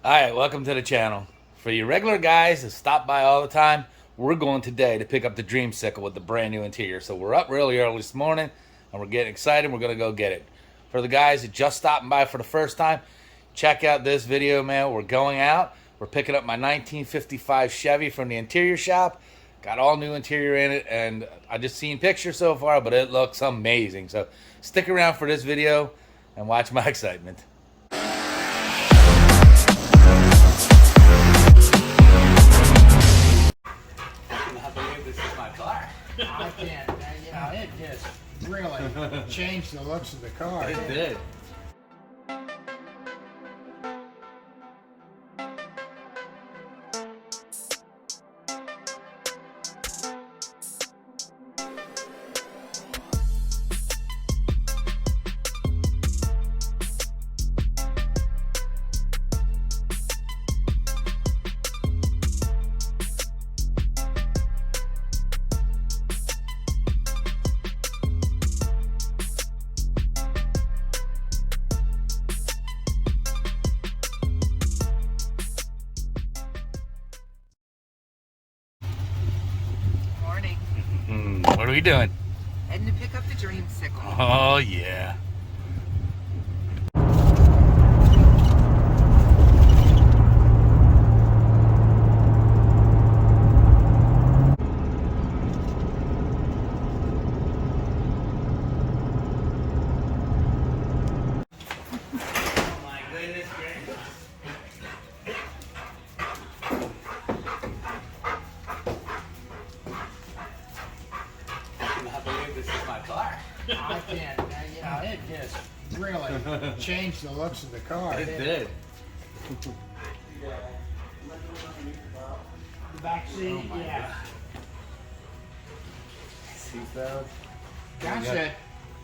Alright, welcome to the channel. For you regular guys that stop by all the time, we're going today to pick up the Dreamsicle with the brand new interior. So we're up really early this morning and we're getting excited. We're going to go get it. For the guys that just stopping by for the first time, check out this video, man. We're going out. We're picking up my 1955 Chevy from the interior shop. Got all new interior in it, and I just seen pictures so far, but it looks amazing. So stick around for this video and watch my excitement. I can't, it just really changed the looks of the car. It did. Morning. What are we doing? Heading to pick up the Dreamsicle. Oh, yeah. My goodness gracious. I cannot believe this is my car. I can't, it just really changed the looks of the car. It did. The back seat, Oh my yeah. Seatbelt.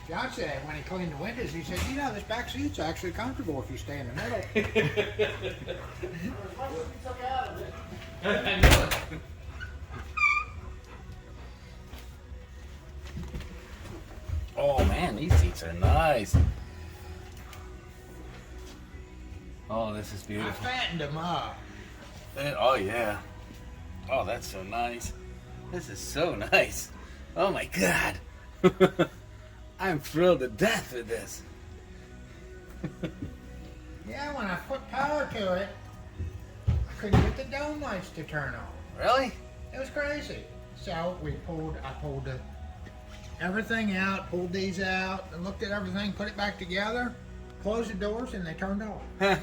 John said when he cleaned the windows, he said, this back seat's actually comfortable if you stay in the middle. I know it. Oh man, these seats are nice. Oh, this is I beautiful. fattened them up. Oh yeah. Oh, that's so nice. This is so nice. Oh my God. I'm thrilled to death with this. Yeah, when I put power to it, I couldn't get the dome lights to turn on. Really? It was crazy. So I pulled everything out, pulled these out, and looked at everything, put it back together, closed the doors, and they turned off. All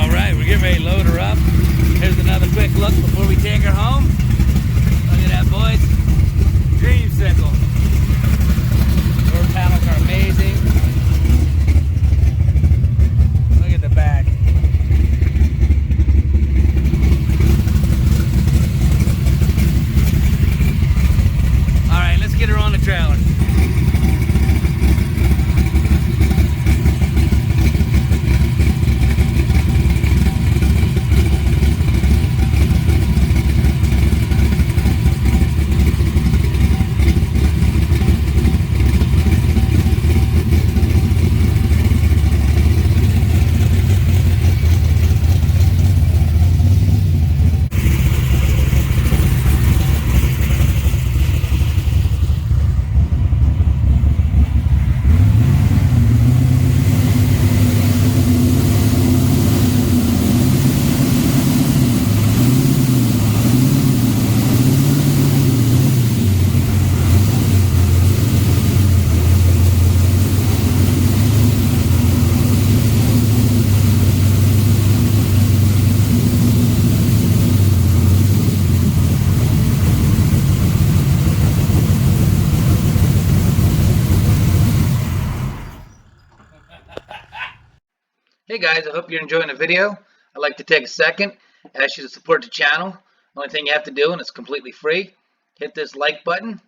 right, we're getting ready to load her up. Here's another quick look before we take her home. Look at that, boys. Dreamsicle. Door panels are amazing. Look at the back. All right, let's get her on the trailer. Hey guys, I hope you're enjoying the video. I'd like to take a second, ask you to support the channel. Only thing you have to do, and it's completely free, hit this like button,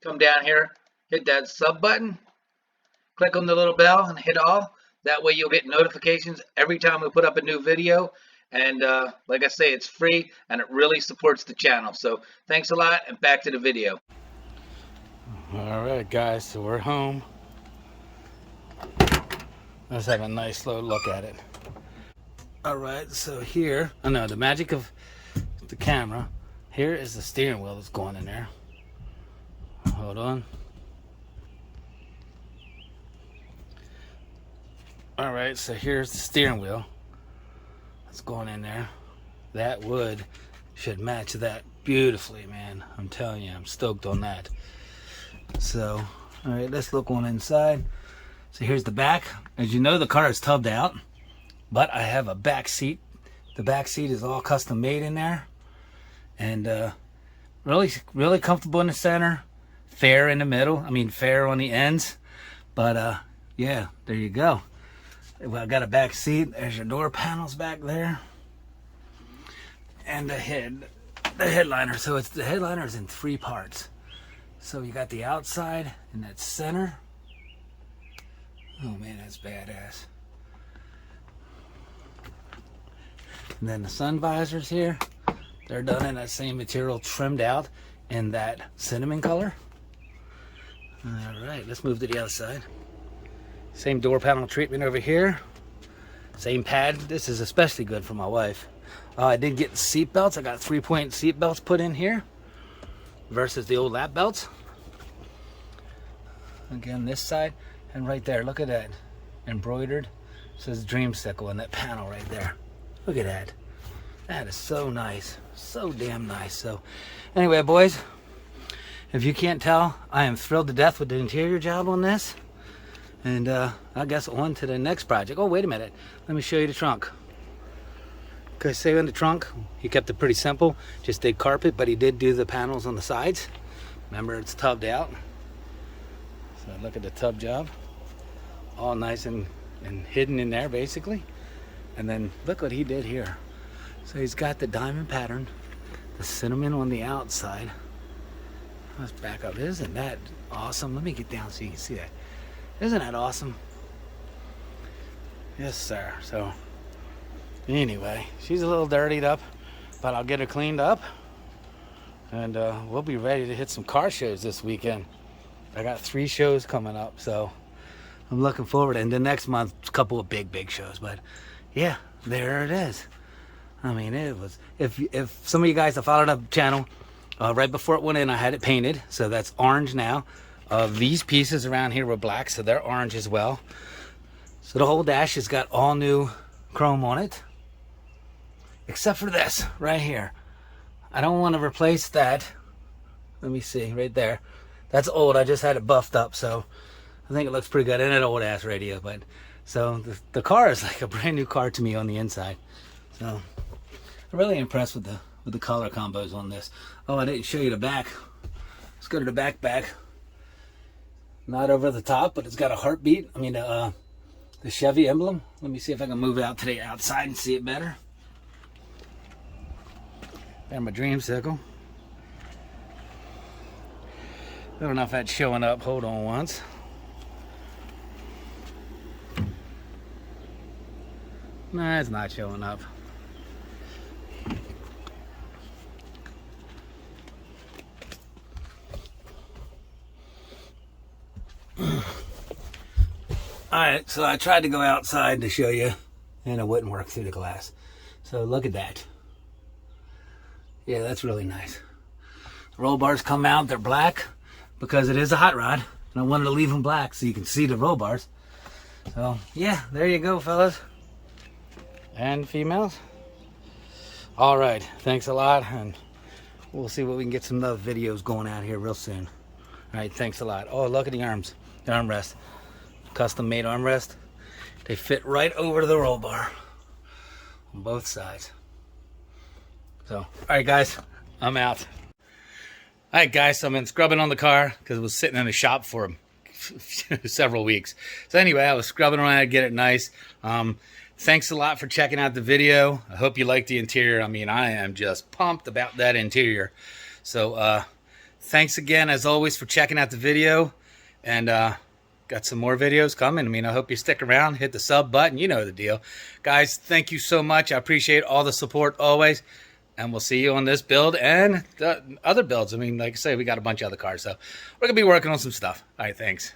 come down here, hit that sub button, click on the little bell and hit all. That way you'll get notifications every time we put up a new video. And like I say, it's free and it really supports the channel. So thanks a lot, and back to the video. All right, guys, so we're home. Let's have a nice slow look at it. All right, so here, I know the magic of the camera. Here is the steering wheel that's going in there. Hold on. All right, so here's the steering wheel that's going in there. That wood should match that beautifully, man. I'm telling you, I'm stoked on that. So, all right, let's look on inside. So here's the back. As you know, the car is tubbed out, but I have a back seat. The back seat is all custom made in there, and really comfortable in the center. Fair in the middle. I mean, fair on the ends. But yeah, there you go. Well, I got a back seat. There's your door panels back there, and the headliner. So it's the headliner is in 3 parts. So you got the outside and that center. Oh man, that's badass. And then the sun visors here, they're done in that same material, trimmed out in that cinnamon color. All right, let's move to the other side. Same door panel treatment over here. Same pad. This is especially good for my wife. I did get seat belts. I got 3-point seat belts put in here versus the old lap belts. Again, this side and right there. Look at that. Embroidered. It says Dreamsicle in that panel right there. Look at that. That is so nice. So damn nice. So anyway, boys, if you can't tell, I am thrilled to death with the interior job on this. And I guess on to the next project. Oh, wait a minute. Let me show you the trunk. Okay, so in the trunk, he kept it pretty simple. Just did carpet, but he did do the panels on the sides. Remember, it's tubbed out. So look at the tub job. All nice and hidden in there, basically. And then look what he did here. So he's got the diamond pattern, the cinnamon on the outside. Let's back up. Isn't that awesome? Let me get down so you can see that. Isn't that awesome? Yes, sir. So anyway, she's a little dirtied up, but I'll get her cleaned up, and we'll be ready to hit some car shows this weekend. I got 3 shows coming up, so I'm looking forward. And the next month, a couple of big shows. But yeah, there it is. I mean, it was. If some of you guys have followed up the channel, right before it went in, I had it painted, so that's orange now. These pieces around here were black, so they're orange as well. So the whole dash has got all new chrome on it, except for this right here. I don't want to replace that. Let me see, right there. That's old. I just had it buffed up, so I think it looks pretty good. And an old ass radio, but so the car is like a brand new car to me on the inside. So I'm really impressed with the color combos on this. Oh, I didn't show you the back. Let's go to the back. Not over the top, but it's got a heartbeat. I mean, the Chevy emblem. Let me see if I can move it out to the outside and see it better. And my Dreamsicle. I don't know if that's showing up. Hold on once. Nah, it's not showing up. Alright, so I tried to go outside to show you, and it wouldn't work through the glass. So look at that. Yeah, that's really nice. The roll bars come out, they're black because it is a hot rod, and I wanted to leave them black so you can see the roll bars. So yeah, there you go, fellas and females. Alright, thanks a lot, and we'll see what we can get some other videos going out here real soon. Alright, thanks a lot. Oh, look at the arms, the armrest. Custom made armrest. They fit right over the roll bar on both sides. So, all right, guys, I'm out. All right, guys, so I've been scrubbing on the car because it was sitting in the shop for several weeks. So anyway, I was scrubbing around to get it nice. Thanks a lot for checking out the video. I hope you like the interior. I mean, I am just pumped about that interior. So thanks again, as always, for checking out the video. And got some more videos coming. I mean, I hope you stick around, hit the sub button. You know the deal. Guys, thank you so much. I appreciate all the support always. And we'll see you on this build and the other builds. I mean, like I say, we got a bunch of other cars. So we're going to be working on some stuff. All right, thanks.